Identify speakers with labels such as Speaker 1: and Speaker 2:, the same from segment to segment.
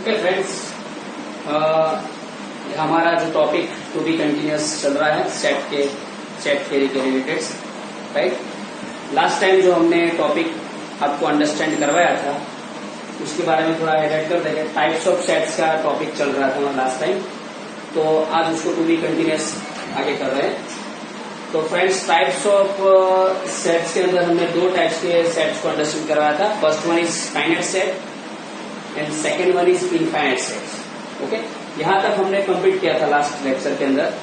Speaker 1: Okay friends, हमारा जो topic to be continuous चल रहा है सेट थ्योरी के रिलेटेड, राइट। लास्ट टाइम जो हमने टॉपिक आपको अंडरस्टैंड करवाया था उसके बारे में थोड़ा हाईलाइट कर देंगे। टाइप्स ऑफ सेट्स का टॉपिक चल रहा था लास्ट टाइम, तो आज उसको टू बी कंटिन्यूअस आगे कर रहे हैं। तो फ्रेंड्स, टाइप्स ऑफ सेट्स के अंदर हमने दो टाइप्स के सेट्स को अंडरस्टैंड करवाया था। First one is finite set and second one is infinite sets. Okay, यहां तक हमने कंप्लीट किया था लास्ट लेक्चर के अंदर।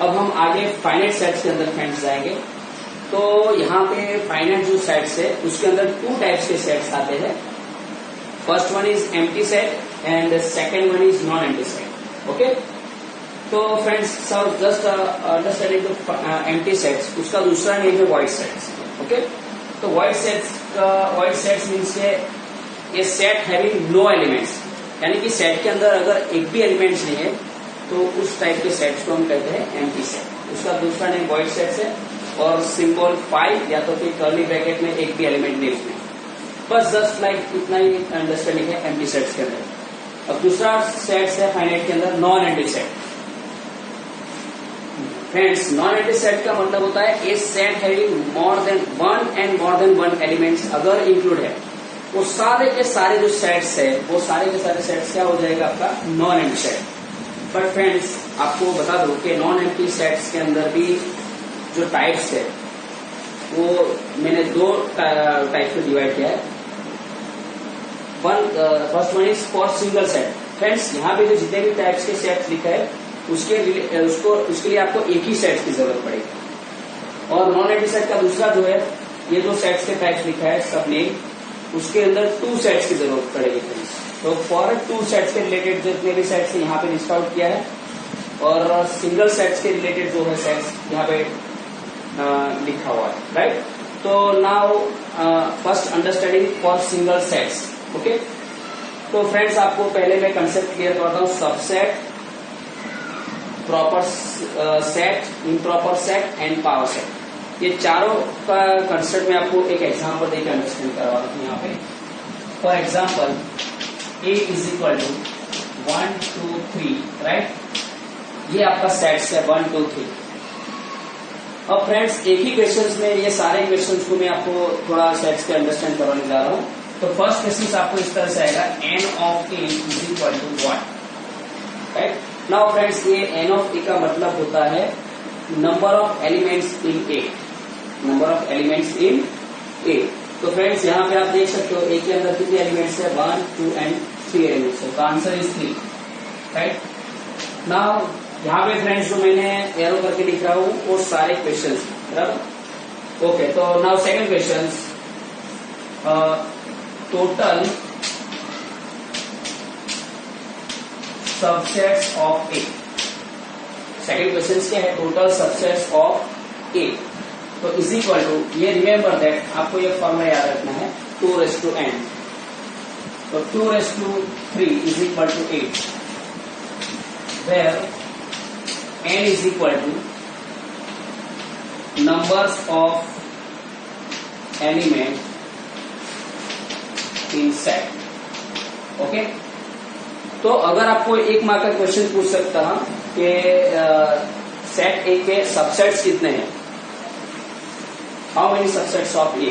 Speaker 1: अब हम आगे फाइनाइट सेट्स के अंदर फ्रेंड्स जाएंगे। तो यहाँ पे फाइनाइट जो सेट्स है उसके अंदर टू टाइप्स के सेट्स आते हैं। First one is empty set and second one is non empty set. Okay, तो friends sir just understanding empty sets, उसका दूसरा नेम है वॉइड सेट्स। ओके, तो वॉइड सेट्स मीन्स के ये सेट हैविंग नो एलिमेंट्स, यानी कि सेट के अंदर अगर एक भी एलिमेंट्स नहीं है तो उस टाइप के सेट्स को हम कहते हैं एम्प्टी सेट। उसका दूसरा नेम वॉइड सेट्स है और सिंबल 5 या तो फिर कर्ली ब्रैकेट में एक भी एलिमेंट नहीं उसमें। बस जस्ट लाइक इतना ही अंडरस्टैंडिंग है एम्प्टी सेट्स के अंदर। अब दूसरा सेट्स है फाइनाइट के अंदर non empty set. Friends, non empty set का मतलब होता है a set having more than one elements अगर इंक्लूड है, वो सारे के सारे जो सेट्स है वो सारे के सारे सेट्स क्या हो जाएगा आपका non empty set. But friends, आपको बता दो कि नॉन एम्प्टी सेट्स के अंदर भी जो टाइप्स है वो मैंने दो टाइप को डिवाइड किया है। First one is for single set. Friends, यहाँ पे जो जितने भी टाइप्स के सेट्स लिखा है उसके लिए आपको एक ही सेट की जरूरत पड़ेगी। और नॉन एम्प्टी सेट का दूसरा जो है, ये जो सेट्स के टाइप्स लिखा है सब नेम, उसके अंदर टू सेट्स की जरूरत पड़ेगी फ्रेंड्स। तो फॉर टू सेट्स के रिलेटेड जितने भी सेट्स यहाँ पे लिस्ट आउट किया है, और सिंगल सेट्स के रिलेटेड जो है सेट्स यहाँ पे लिखा हुआ है, राइट। तो now first understanding for single sets. Okay, तो फ्रेंड्स आपको पहले मैं कंसेप्ट क्लियर करता हूँ। Subset, proper set, improper set and power set, ये चारों का कंसेप्ट में आपको एक एग्जांपल देकर अंडरस्टैंड करवा रहा हूँ यहाँ पे। For example, A is equal to 1 2 3, right. ये आपका सेट्स है 1 2 3। अब फ्रेंड्स, एक ही क्वेश्चंस में ये सारे क्वेश्चंस को मैं आपको थोड़ा सेट्स के अंडरस्टैंड करवाने जा रहा हूँ। तो फर्स्ट क्वेश्चन आपको इस तरह से आएगा, n of A is equal to 1, right. Now friends, ये n ऑफ A का मतलब होता है number of elements in A, number of elements in A। तो फ्रेंड्स, यहाँ पे आप देख सकते हो A के अंदर कितने एलिमेंट्स है, 1 2 एंड 3 एलिमेंट्स है। तो आंसर इज 3, राइट। नाउ यहाँ पे फ्रेंड्स जो मैंने एरो करके लिख रहा हूँ वो सारे क्वेश्चंस, बराबर। ओके, तो now second question, total subsets of A। Second question क्या है, टोटल सबसेट्स ऑफ A। तो इज इक्वल टू, ये रिमेंबर दैट, आपको ये फॉर्मूला याद रखना है, 2n। तो 2 is equal to 8, where n is equal to numbers of element in set। Okay, तो अगर आपको एक मार्क का क्वेश्चन पूछ सकता कि सेट A के सबसेट्स कितने हैं, how many subsets of A,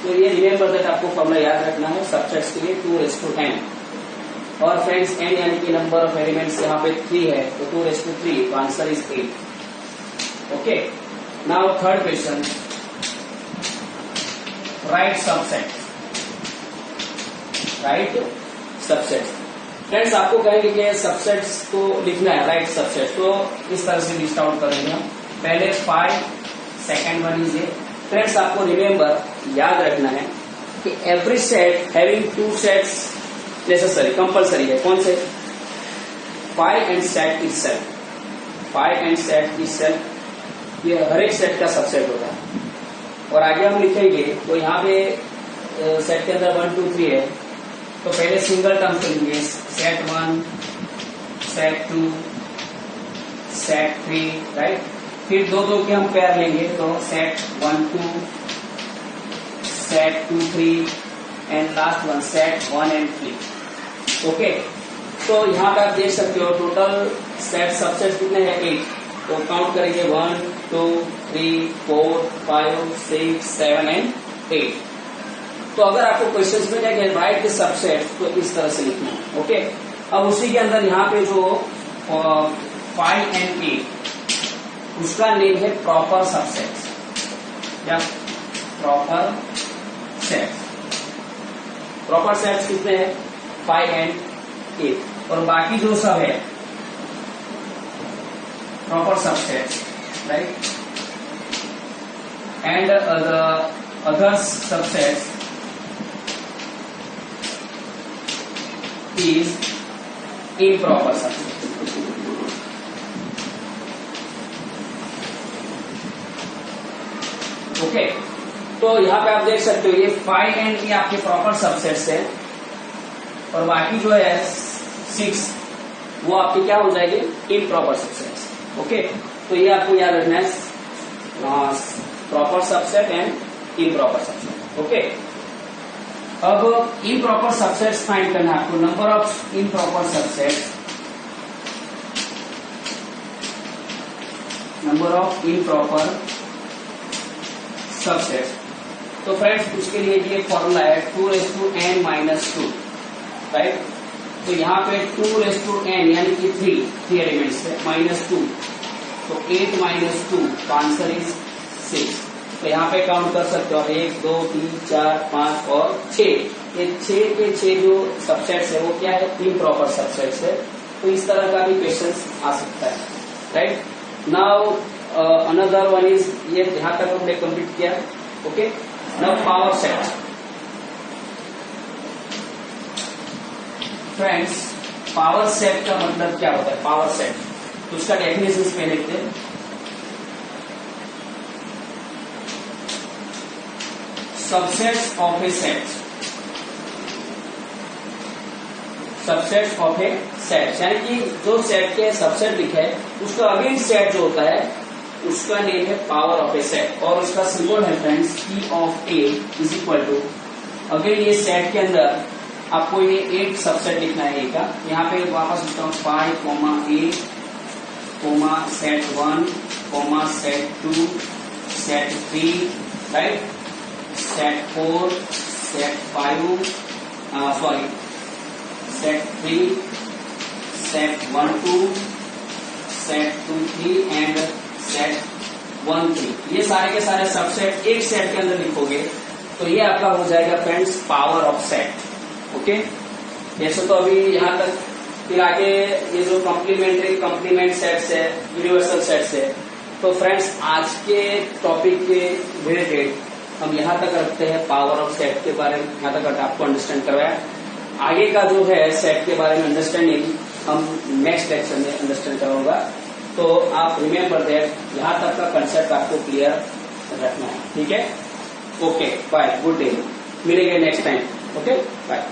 Speaker 1: तो ये रिमेंबर दैट आपको फॉर्मूला याद रखना है सबसेट्स के लिए, 2n। और फ्रेंड्स, n यानी कि नंबर ऑफ एलिमेंट्स यहाँ पे 3 है, तो 2 तो answer is 8। Okay, now third question, right subset, right subsets. Friends, आपको कहेंगे कि सबसेट्स को लिखना है, राइट सबसेट्स, तो इस तरह से लिस्ट आउट करेंगे हम। पहले 5, second one is a. Friends, आपको रिमेंबर याद रखना है कि every set having 2 sets necessary, compulsory है। कौन से, 5 and set itself, 5 and set itself, ये हर एक सेट का सबसेट होता है। और आगे हम लिखेंगे तो यहाँ पे सेट के अंदर 1 2 3 है, तो पहले सिंगल टर्म से लेंगे, सेट 1, सेट 2, सेट 3, राइट। फिर दो के हम पेयर लेंगे, तो set 1 2, set 2 3 and last one set 1 and 3। Okay, तो यहाँ पे आप देख सकते हो टोटल सेट सबसेट कितने हैं 8। तो काउंट करेंगे 1 2 3 4 5 6 7 एंड 8। तो अगर आपको क्वेश्चन में क्या राइट द सबसेट तो इस तरह से लिखना है। ओके, अब उसी के अंदर यहाँ पे जो 5 एंड 8 उसका नेम है प्रॉपर सबसेट या प्रॉपर सेट। प्रॉपर सेट्स कितने हैं 5 एंड 8 और बाकी जो सब है proper subsets, right, and other subsets is improper subset। Okay, तो यहां पे आप देख सकते हो ये 5 एंड ये आपके प्रॉपर सबसेट्स है और बाकी जो है 6 वो आपके क्या हो जाएंगे इम्प्रॉपर सबसेट्स। ओके, तो ये आपको याद रखना है proper subset and improper subset. Okay, अब इम्प्रॉपर सबसेट्स फाइंड करना है आपको। Number of improper subsets, number of improper subsets. तो फ्रेंड्स उसके लिए ये फॉर्मूला है 2n-2, राइट। तो यहाँ पे 2n यानी कि 3 एलिमेंट्स है -2, तो 8 - 2 का आंसर इज 6। तो यहाँ पे काउंट कर सकते हो आप 1 2 3 4 5 और 6। ये 6 के 6 जो सबसेट्स है वो क्या है इम्प्रॉपर सबसेट्स है। तो इस तरह का भी क्वेश्चन आ सकता है, right. Now another one is ये यहाँ तक हमने कंप्लीट किया। Okay, now power set. Friends power set का मतलब क्या होता है पावर सेट, तो उसका डेफिनेशन पे लिखते हैं। Subsets of A set, subsets of A set यानी कि जो सेट के सबसेट लिखा है उसका अगेन सेट जो होता है उसका नेम है पावर ऑफ ए सेट और उसका सिंबल है friends P of A is equal to, again ये सेट के अंदर आपको ये 8 सबसेट लिखना है। का यहाँ पे वापस लिखता हूँ 5, A, set 1, set 2, set 3, right, set 4, set 5, set 3, set 1 2, set 2 3 and set 1 3। ये सारे के सारे सबसेट एक सेट के अंदर लिखोगे तो ये आपका हो जाएगा friends power of set. Okay, जैसे तो अभी यहाँ तक फिर आगे ये जो कॉम्प्लीमेंट सेट्स है, यूनिवर्सल सेट्स है। तो फ्रेंड्स आज के टॉपिक के रिलेटेड हम यहाँ तक रखते हैं पावर ऑफ सेट के बारे में, यहाँ तक आपको अंडरस्टैंड करवाया। आगे का जो है सेट के बारे में अंडरस्टैंडिंग हम नेक्स्ट लेक्चर में अंडरस्टैंड करूंगा। तो आप रिमेम्बर दैट यहाँ तक का कंसेप्ट आपको क्लियर रखना है, ठीक है। ओके, बाय, गुड डे, मिलेंगे नेक्स्ट टाइम। Okay, bye.